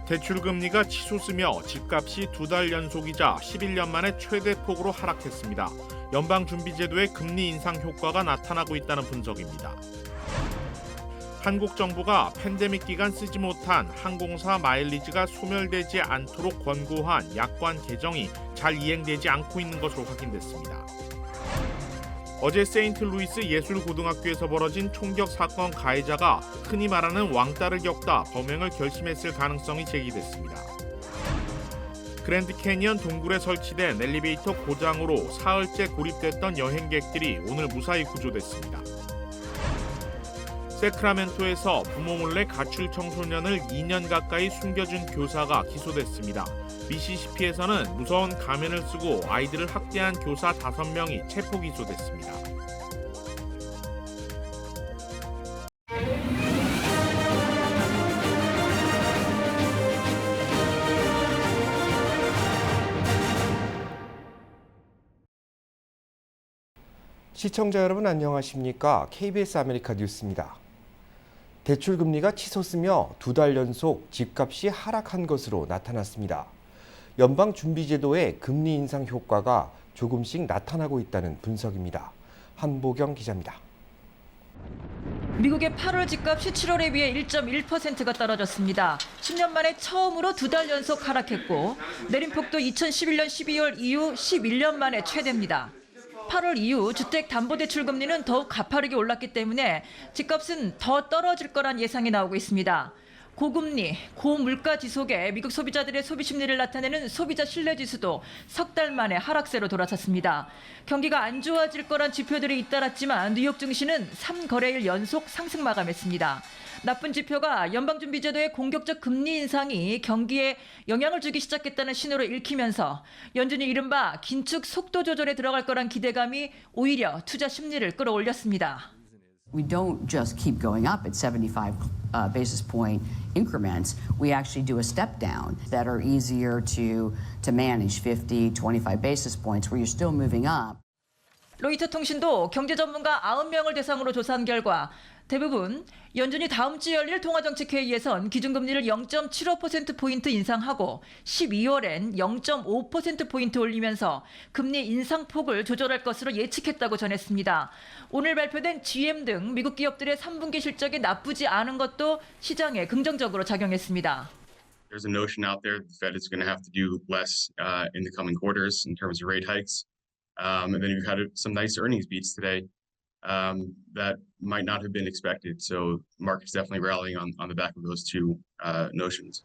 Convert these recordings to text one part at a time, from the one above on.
대출금리가 치솟으며 집값이 2달 연속이자 11년 만에 최대 폭으로 하락했습니다. 연방준비제도의 금리 인상 효과가 나타나고 있다는 분석입니다. 한국 정부가 팬데믹 기간 쓰지 못한 항공사 마일리지가 소멸되지 않도록 권고한 약관 개정이 잘 이행되지 않고 있는 것으로 확인됐습니다. 어제 세인트루이스 예술고등학교에서 벌어진 총격 사건 가해자가 흔히 말하는 왕따를 겪다 범행을 결심했을 가능성이 제기됐습니다. 그랜드 캐니언 동굴에 설치된 엘리베이터 고장으로 사흘째 고립됐던 여행객들이 오늘 무사히 구조됐습니다. 세크라멘토에서 부모 몰래 가출 청소년을 2년 가까이 숨겨준 교사가 기소됐습니다. 미시시피에서는 무서운 가면을 쓰고 아이들을 학대한 교사 5명이 체포 기소됐습니다. 시청자 여러분 안녕하십니까? KBS 아메리카 뉴스입니다. 대출금리가 치솟으며 2달 연속 집값이 하락한 것으로 나타났습니다. 연방준비제도의 금리 인상 효과가 조금씩 나타나고 있다는 분석입니다. 한보경 기자입니다. 미국의 8월 집값이 7월에 비해 1.1%가 떨어졌습니다. 10년 만에 처음으로 2달 연속 하락했고 내림폭도 2011년 12월 이후 11년 만에 최대입니다. 8월 이후 주택담보대출 금리는 더욱 가파르게 올랐기 때문에 집값은 더 떨어질 거란 예상이 나오고 있습니다. 고금리, 고물가 지속에 미국 소비자들의 소비 심리를 나타내는 소비자 신뢰지수도 석 달 만에 하락세로 돌아섰습니다. 경기가 안 좋아질 거란 지표들이 잇따랐지만 뉴욕 증시는 3거래일 연속 상승 마감했습니다. 나쁜 지표가 연방준비제도의 공격적 금리 인상이 경기에 영향을 주기 시작했다는 신호로 읽히면서 연준이 이른바 긴축 속도 조절에 들어갈 거란 기대감이 오히려 투자 심리를 끌어올렸습니다. We don't just keep going up at 75 basis point increments. We actually do a step down that are easier to manage, 50, 25 basis points where you're still moving up. 로이터 통신도 경제 전문가 90명을 대상으로 조사한 결과 대부분 연준이 다음 주 열릴 통화정책회의에선 기준금리를 0.75%포인트 인상하고 12월엔 0.5%포인트 올리면서 금리 인상폭을 조절할 것으로 예측했다고 전했습니다. 오늘 발표된 GM 등 미국 기업들의 3분기 실적이 나쁘지 않은 것도 시장에 긍정적으로 작용했습니다. There's a notion out there that the Fed is going to have to do less in the coming quarters in terms of rate hikes. And then you've had some nice earnings beats today that might not have been expected. So market's definitely rallying on the back of those two notions.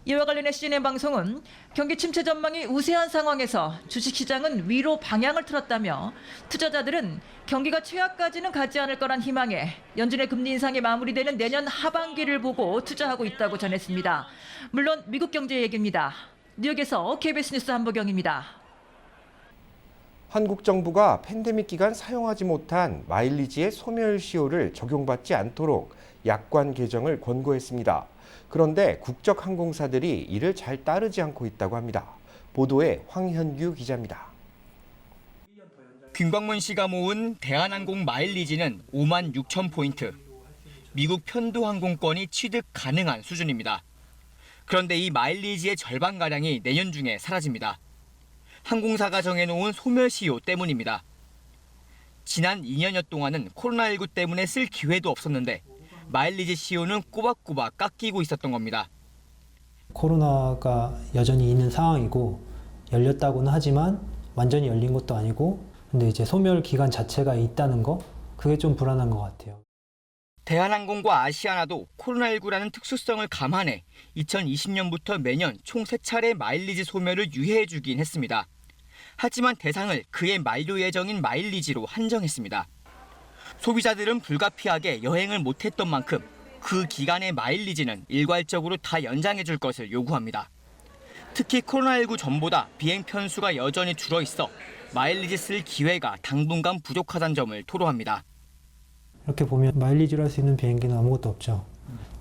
이와 관련해 CNN 방송은 경기 침체 전망이 우세한 상황에서 주식시장은 위로 방향을 틀었다며 투자자들은 경기가 최악까지는 가지 않을 거란 희망에 연준의 금리 인상이 마무리되는 내년 하반기를 보고 투자하고 있다고 전했습니다. 물론 미국 경제 얘기입니다. 뉴욕에서 KBS 뉴스 한보경입니다. 한국 정부가 팬데믹 기간 사용하지 못한 마일리지의 소멸시효를 적용받지 않도록 약관 개정을 권고했습니다. 그런데 국적 항공사들이 이를 잘 따르지 않고 있다고 합니다. 보도에 황현규 기자입니다. 김광문 씨가 모은 대한항공 마일리지는 5만 6천 포인트. 미국 편도항공권이 취득 가능한 수준입니다. 그런데 이 마일리지의 절반가량이 내년 중에 사라집니다. 항공사가 정해놓은 소멸시효 때문입니다. 지난 2년여 동안은 코로나19 때문에 쓸 기회도 없었는데 마일리지 시효는 꼬박꼬박 깎이고 있었던 겁니다. 코로나가 여전히 있는 상황이고 열렸다고는 하지만 완전히 열린 것도 아니고 근데 이제 소멸 기간 자체가 있다는 거 그게 좀 불안한 것 같아요. 대한항공과 아시아나도 코로나19라는 특수성을 감안해 2020년부터 매년 총 3차례 마일리지 소멸을 유예해주긴 했습니다. 하지만 대상을 그해 만료 예정인 마일리지로 한정했습니다. 소비자들은 불가피하게 여행을 못했던 만큼 그 기간의 마일리지는 일괄적으로 다 연장해줄 것을 요구합니다. 특히 코로나19 전보다 비행 편수가 여전히 줄어있어 마일리지 쓸 기회가 당분간 부족하다는 점을 토로합니다. 이렇게 보면 마일리지로 할 수 있는 비행기는 아무것도 없죠.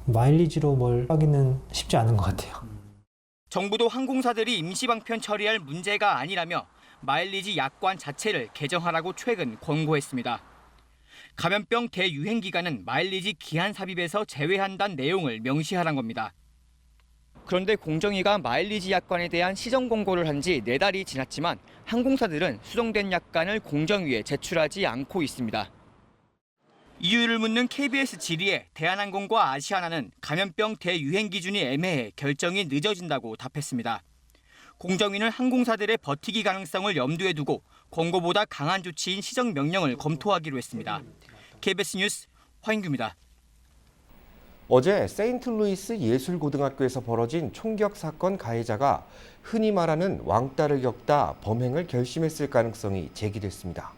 마일리지로 뭘 하기는 쉽지 않은 것 같아요. 정부도 항공사들이 임시방편 처리할 문제가 아니라며 마일리지 약관 자체를 개정하라고 최근 권고했습니다. 감염병 대유행 기간은 마일리지 기한 삽입에서 제외한다는 내용을 명시하란 겁니다. 그런데 공정위가 마일리지 약관에 대한 시정 공고를 한 지 4달이 지났지만 항공사들은 수정된 약관을 공정위에 제출하지 않고 있습니다. 이유를 묻는 KBS 질의에 대한항공과 아시아나는 감염병 대유행 기준이 애매해 결정이 늦어진다고 답했습니다. 공정위는 항공사들의 버티기 가능성을 염두에 두고 권고보다 강한 조치인 시정 명령을 검토하기로 했습니다. KBS 뉴스 화인규입니다. 어제 세인트루이스 예술고등학교에서 벌어진 총격 사건 가해자가 흔히 말하는 왕따를 겪다 범행을 결심했을 가능성이 제기됐습니다.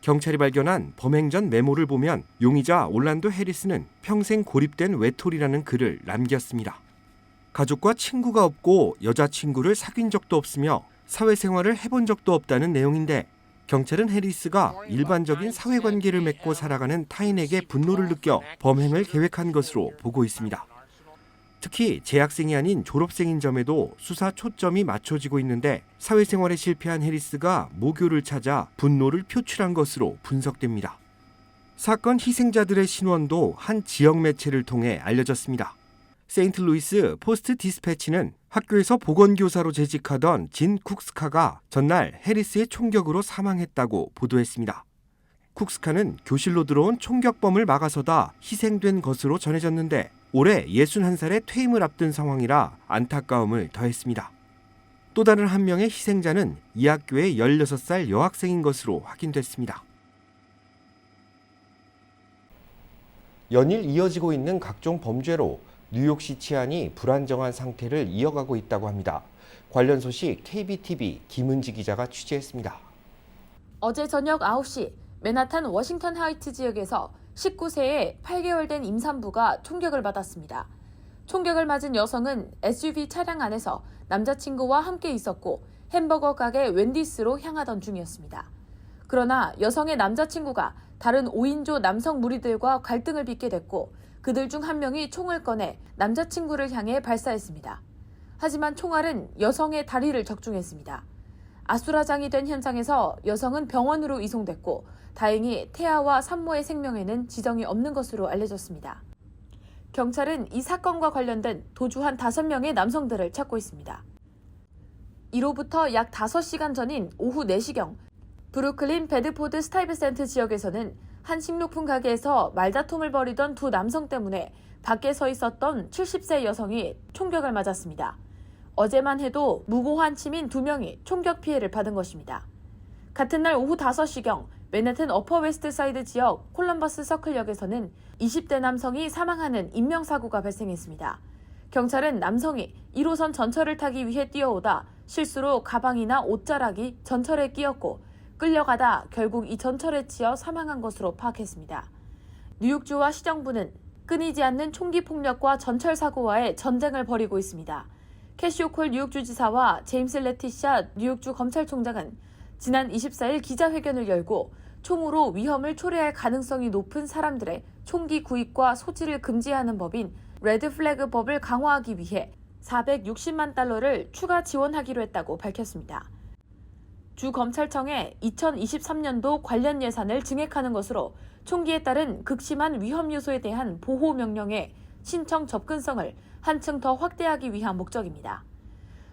경찰이 발견한 범행 전 메모를 보면 용의자 올란도 해리스는 평생 고립된 외톨이라는 글을 남겼습니다. 가족과 친구가 없고 여자친구를 사귄 적도 없으며 사회생활을 해본 적도 없다는 내용인데 경찰은 해리스가 일반적인 사회관계를 맺고 살아가는 타인에게 분노를 느껴 범행을 계획한 것으로 보고 있습니다. 특히 재학생이 아닌 졸업생인 점에도 수사 초점이 맞춰지고 있는데 사회생활에 실패한 해리스가 모교를 찾아 분노를 표출한 것으로 분석됩니다. 사건 희생자들의 신원도 한 지역 매체를 통해 알려졌습니다. 세인트루이스 포스트 디스패치는 학교에서 보건교사로 재직하던 진 쿡스카가 전날 해리스의 총격으로 사망했다고 보도했습니다. 쿡스카는 교실로 들어온 총격범을 막아서다 희생된 것으로 전해졌는데 올해 61살의 퇴임을 앞둔 상황이라 안타까움을 더했습니다. 또 다른 한 명의 희생자는 이 학교의 16살 여학생인 것으로 확인됐습니다. 연일 이어지고 있는 각종 범죄로 뉴욕시 치안이 불안정한 상태를 이어가고 있다고 합니다. 관련 소식 KBTV 김은지 기자가 취재했습니다. 어제 저녁 9시 맨하탄 워싱턴 하이트 지역에서 19세의 8개월 된 임산부가 총격을 받았습니다. 총격을 맞은 여성은 SUV 차량 안에서 남자친구와 함께 있었고 햄버거 가게 웬디스로 향하던 중이었습니다. 그러나 여성의 남자친구가 다른 5인조 남성 무리들과 갈등을 빚게 됐고 그들 중 한 명이 총을 꺼내 남자친구를 향해 발사했습니다. 하지만 총알은 여성의 다리를 적중했습니다. 아수라장이 된 현장에서 여성은 병원으로 이송됐고 다행히 태아와 산모의 생명에는 지정이 없는 것으로 알려졌습니다. 경찰은 이 사건과 관련된 도주한 5명의 남성들을 찾고 있습니다. 이로부터 약 5시간 전인 오후 4시경 브루클린 베드포드 스타이브센트 지역에서는 한 식료품 가게에서 말다툼을 벌이던 두 남성 때문에 밖에 서 있었던 70세 여성이 총격을 맞았습니다. 어제만 해도 무고한 시민 2명이 총격 피해를 받은 것입니다. 같은 날 오후 5시경 맨해튼 어퍼 웨스트 사이드 지역 콜럼버스 서클역에서는 20대 남성이 사망하는 인명사고가 발생했습니다. 경찰은 남성이 1호선 전철을 타기 위해 뛰어오다 실수로 가방이나 옷자락이 전철에 끼었고 끌려가다 결국 이 전철에 치여 사망한 것으로 파악했습니다. 뉴욕주와 시정부는 끊이지 않는 총기 폭력과 전철 사고와의 전쟁을 벌이고 있습니다. 캐시 호콜 뉴욕주 지사와 제임스 레티샤 뉴욕주 검찰총장은 지난 24일 기자회견을 열고 총으로 위험을 초래할 가능성이 높은 사람들의 총기 구입과 소지를 금지하는 법인 레드 플래그 법을 강화하기 위해 460만 달러를 추가 지원하기로 했다고 밝혔습니다. 주 검찰청에 2023년도 관련 예산을 증액하는 것으로 총기에 따른 극심한 위험 요소에 대한 보호 명령의 신청 접근성을 한층 더 확대하기 위한 목적입니다.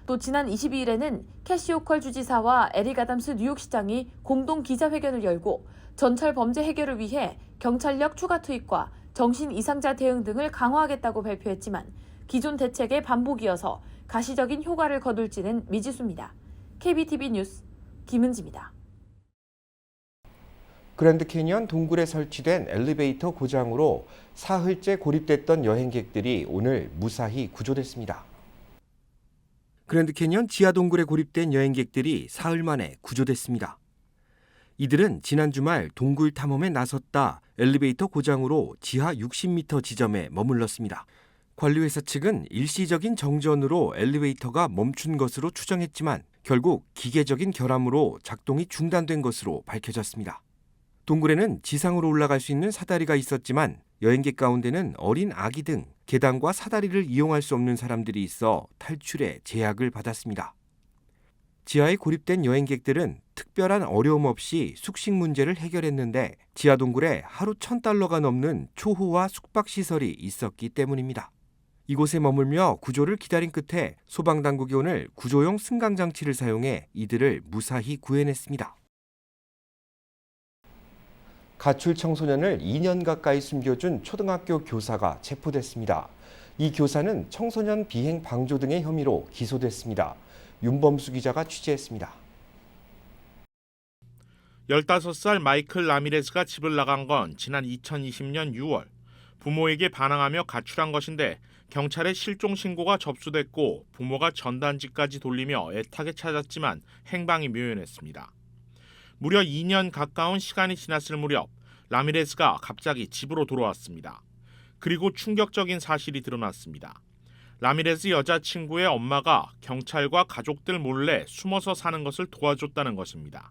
또 지난 22일에는 캐시 호컬 주지사와 에릭 아담스 뉴욕시장이 공동 기자회견을 열고 전철 범죄 해결을 위해 경찰력 추가 투입과 정신 이상자 대응 등을 강화하겠다고 발표했지만 기존 대책의 반복이어서 가시적인 효과를 거둘지는 미지수입니다. KBTV 뉴스 김은지입니다. 그랜드 캐니언 동굴에 설치된 엘리베이터 고장으로 사흘째 고립됐던 여행객들이 오늘 무사히 구조됐습니다. 그랜드 캐니언 지하 동굴에 고립된 여행객들이 사흘 만에 구조됐습니다. 이들은 지난 주말 동굴 탐험에 나섰다 엘리베이터 고장으로 지하 60m 지점에 머물렀습니다. 관리회사 측은 일시적인 정전으로 엘리베이터가 멈춘 것으로 추정했지만 결국 기계적인 결함으로 작동이 중단된 것으로 밝혀졌습니다. 동굴에는 지상으로 올라갈 수 있는 사다리가 있었지만 여행객 가운데는 어린 아기 등 계단과 사다리를 이용할 수 없는 사람들이 있어 탈출에 제약을 받았습니다. 지하에 고립된 여행객들은 특별한 어려움 없이 숙식 문제를 해결했는데 지하 동굴에 하루 $1,000가 넘는 초호화 숙박시설이 있었기 때문입니다. 이곳에 머물며 구조를 기다린 끝에 소방당국이 오늘 구조용 승강장치를 사용해 이들을 무사히 구해냈습니다. 가출 청소년을 2년 가까이 숨겨준 초등학교 교사가 체포됐습니다. 이 교사는 청소년 비행 방조 등의 혐의로 기소됐습니다. 윤범수 기자가 취재했습니다. 15살 마이클 라미레스가 집을 나간 건 지난 2020년 6월. 부모에게 반항하며 가출한 것인데 경찰에 실종 신고가 접수됐고 부모가 전단지까지 돌리며 애타게 찾았지만 행방이 묘연했습니다. 무려 2년 가까운 시간이 지났을 무렵 라미레스가 갑자기 집으로 돌아왔습니다. 그리고 충격적인 사실이 드러났습니다. 라미레스 여자친구의 엄마가 경찰과 가족들 몰래 숨어서 사는 것을 도와줬다는 것입니다.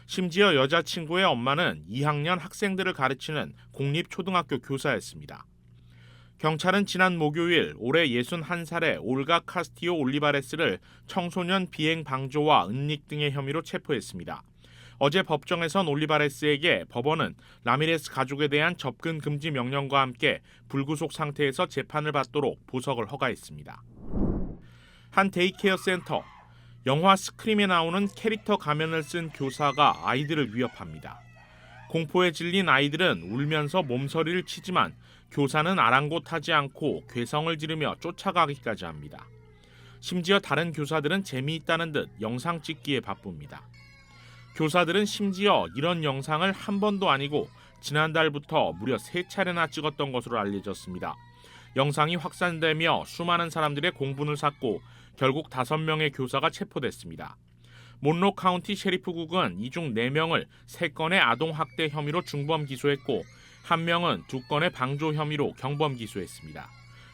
심지어 여자친구의 엄마는 2학년 학생들을 가르치는 공립초등학교 교사였습니다. 경찰은 지난 목요일 올해 61살의 올가 카스티오 올리바레스를 청소년 비행 방조와 은닉 등의 혐의로 체포했습니다. 어제 법정에선 올리바레스에게 법원은 라미레스 가족에 대한 접근 금지 명령과 함께 불구속 상태에서 재판을 받도록 보석을 허가했습니다. 한 데이케어 센터, 영화 스크림에 나오는 캐릭터 가면을 쓴 교사가 아이들을 위협합니다. 공포에 질린 아이들은 울면서 몸서리를 치지만 교사는 아랑곳하지 않고 괴성을 지르며 쫓아가기까지 합니다. 심지어 다른 교사들은 재미있다는 듯 영상 찍기에 바쁩니다. 교사들은 심지어 이런 영상을 한 번도 아니고 지난달부터 무려 3차례나 찍었던 것으로 알려졌습니다. 영상이 확산되며 수많은 사람들의 공분을 샀고 결국 5명의 교사가 체포됐습니다. 몬로 카운티 셰리프국은 이 중 4명을 3건의 아동학대 혐의로 중범 기소했고 1명은 2건의 방조 혐의로 경범 기소했습니다.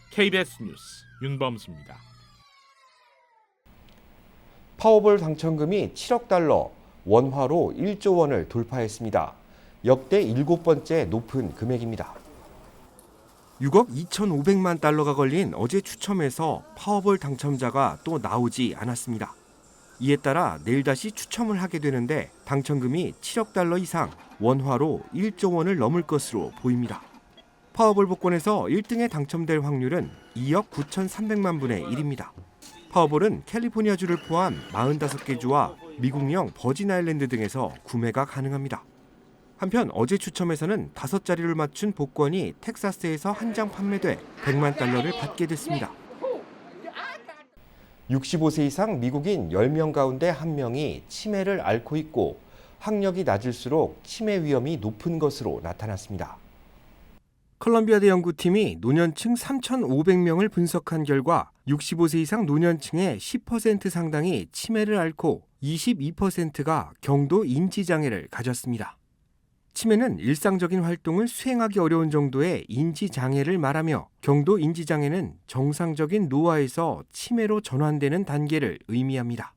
KBS 뉴스 윤범수입니다. 파워볼 당첨금이 7억 달러, 원화로 1조 원을 돌파했습니다. 역대 7번째 높은 금액입니다. 6억 2,500만 달러가 걸린 어제 추첨에서 파워볼 당첨자가 또 나오지 않았습니다. 이에 따라 내일 다시 추첨을 하게 되는데 당첨금이 7억 달러 이상, 원화로 1조 원을 넘을 것으로 보입니다. 파워볼 복권에서 1등에 당첨될 확률은 2억 9,300만 분의 1입니다. 파워볼은 캘리포니아주를 포함 45개 주와 미국령 버진 아일랜드 등에서 구매가 가능합니다. 한편 어제 추첨에서는 5자리를 맞춘 복권이 텍사스에서 한 장 판매돼 100만 달러를 받게 됐습니다. 65세 이상 미국인 10명 가운데 1명이 치매를 앓고 있고 학력이 낮을수록 치매 위험이 높은 것으로 나타났습니다. 컬럼비아대 연구팀이 노년층 3,500명을 분석한 결과 65세 이상 노년층의 10% 상당이 치매를 앓고 22%가 경도 인지장애를 가졌습니다. 치매는 일상적인 활동을 수행하기 어려운 정도의 인지장애를 말하며 경도 인지장애는 정상적인 노화에서 치매로 전환되는 단계를 의미합니다.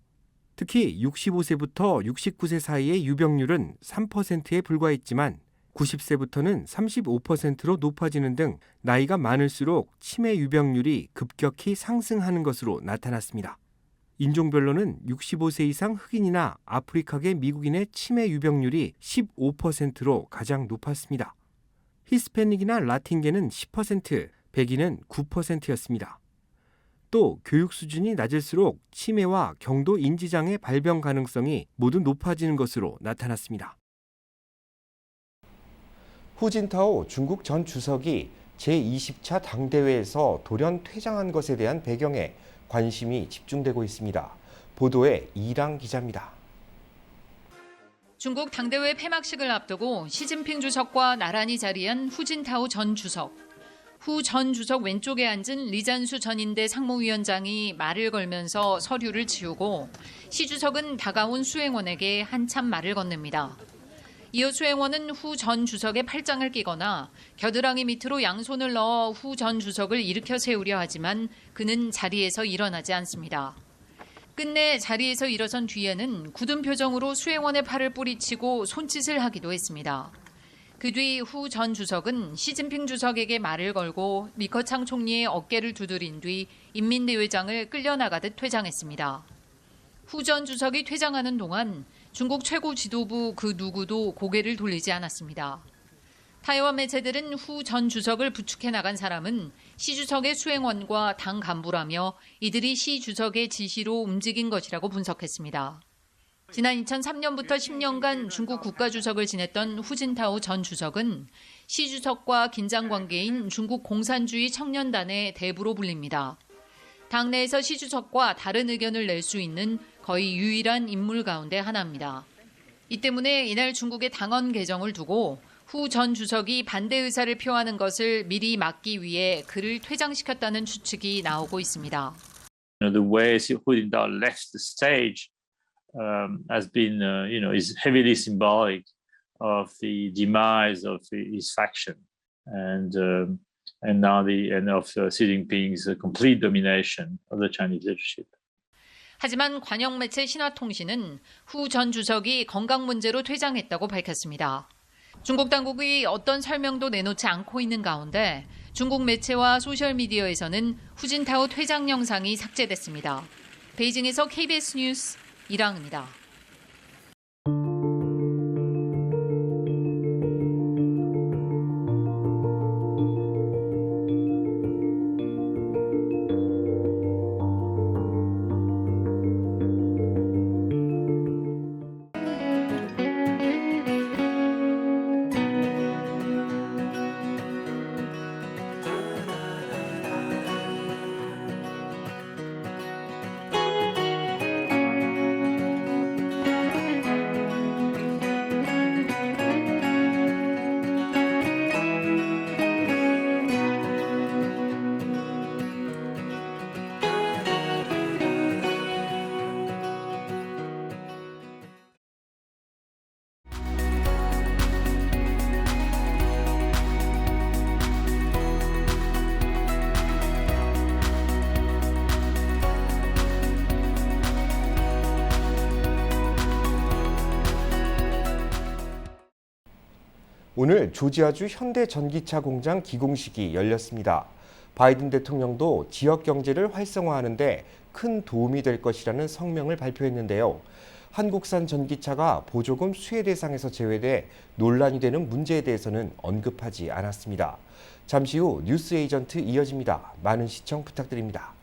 특히 65세부터 69세 사이의 유병률은 3%에 불과했지만 90세부터는 35%로 높아지는 등 나이가 많을수록 치매 유병률이 급격히 상승하는 것으로 나타났습니다. 인종별로는 65세 이상 흑인이나 아프리카계 미국인의 치매 유병률이 15%로 가장 높았습니다. 히스패닉이나 라틴계는 10%, 백인은 9%였습니다. 또 교육 수준이 낮을수록 치매와 경도 인지장애 발병 가능성이 모두 높아지는 것으로 나타났습니다. 후진타오 중국 전 주석이 제20차 당대회에서 돌연 퇴장한 것에 대한 배경에 관심이 집중되고 있습니다. 보도에 이랑 기자입니다. 중국 당대회 폐막식을 앞두고 시진핑 주석과 나란히 자리한 후진타오 전 주석. 후 전 주석 왼쪽에 앉은 리잔수 전 인대 상무위원장이 말을 걸면서 서류를 치우고 시 주석은 다가온 수행원에게 한참 말을 건넵니다. 이어 수행원은 후 전 주석의 팔짱을 끼거나 겨드랑이 밑으로 양손을 넣어 후 전 주석을 일으켜 세우려 하지만 그는 자리에서 일어나지 않습니다. 끝내 자리에서 일어선 뒤에는 굳은 표정으로 수행원의 팔을 뿌리치고 손짓을 하기도 했습니다. 그 뒤 후 전 주석은 시진핑 주석에게 말을 걸고 리커창 총리의 어깨를 두드린 뒤 인민대회장을 끌려나가듯 퇴장했습니다. 후 전 주석이 퇴장하는 동안 중국 최고 지도부 그 누구도 고개를 돌리지 않았습니다. 타이완 매체들은 후 전 주석을 부축해 나간 사람은 시 주석의 수행원과 당 간부라며 이들이 시 주석의 지시로 움직인 것이라고 분석했습니다. 지난 2003년부터 10년간 중국 국가주석을 지냈던 후진타오 전 주석은 시 주석과 긴장 관계인 중국 공산주의 청년단의 대부로 불립니다. 당내에서 시 주석과 다른 의견을 낼 수 있는 거의 유일한 인물 가운데 하나입니다. 이 때문에 이날 중국의 당헌 개정을 두고 후 전 주석이 반대 의사를 표하는 것을 미리 막기 위해 그를 퇴장시켰다는 추측이 나오고 있습니다. The way Hu Jintao left the stage has been, is heavily symbolic of the demise of his faction, and now the end of Xi Jinping's complete domination of the Chinese leadership. 하지만 관영 매체 신화통신은 후 전 주석이 건강 문제로 퇴장했다고 밝혔습니다. 중국 당국이 어떤 설명도 내놓지 않고 있는 가운데 중국 매체와 소셜미디어에서는 후진타오 퇴장 영상이 삭제됐습니다. 베이징에서 KBS 뉴스 이랑입니다. 오늘 조지아주 현대전기차 공장 기공식이 열렸습니다. 바이든 대통령도 지역 경제를 활성화하는데 큰 도움이 될 것이라는 성명을 발표했는데요. 한국산 전기차가 보조금 수혜 대상에서 제외돼 논란이 되는 문제에 대해서는 언급하지 않았습니다. 잠시 후 뉴스 에이전트 이어집니다. 많은 시청 부탁드립니다.